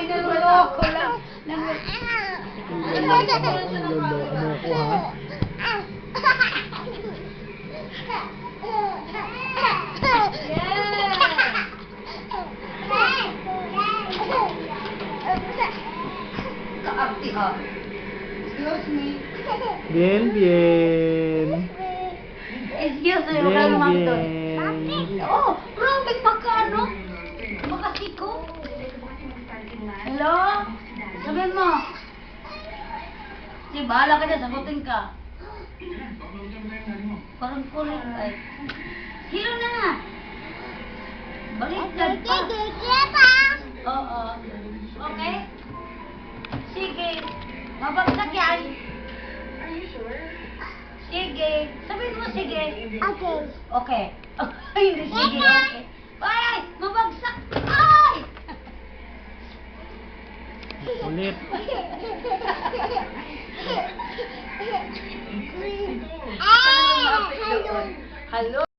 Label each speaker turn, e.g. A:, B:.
A: Ay, naluloko lang.
B: Naluloko mo ako, ha?
A: Kaakti ha. Excuse me.
B: Bien, bien.
A: Excuse me,
B: Bien,
A: huwag kang lumagdon.
B: bien.
A: Oh, grabe pagkano? Makasiko. Hello? Sabihin mo. Sige, bahala ka dyan, sagutin ka. Parang kulit ay. Hilo na nga. Baliktad pa. Oo. Okay? Sige. Mabagsak yan. Sige. Sabihin mo sige. Okay. Hindi sige, okay. Ay! Mabagsak! Ay!
B: Ulit.
A: Hello?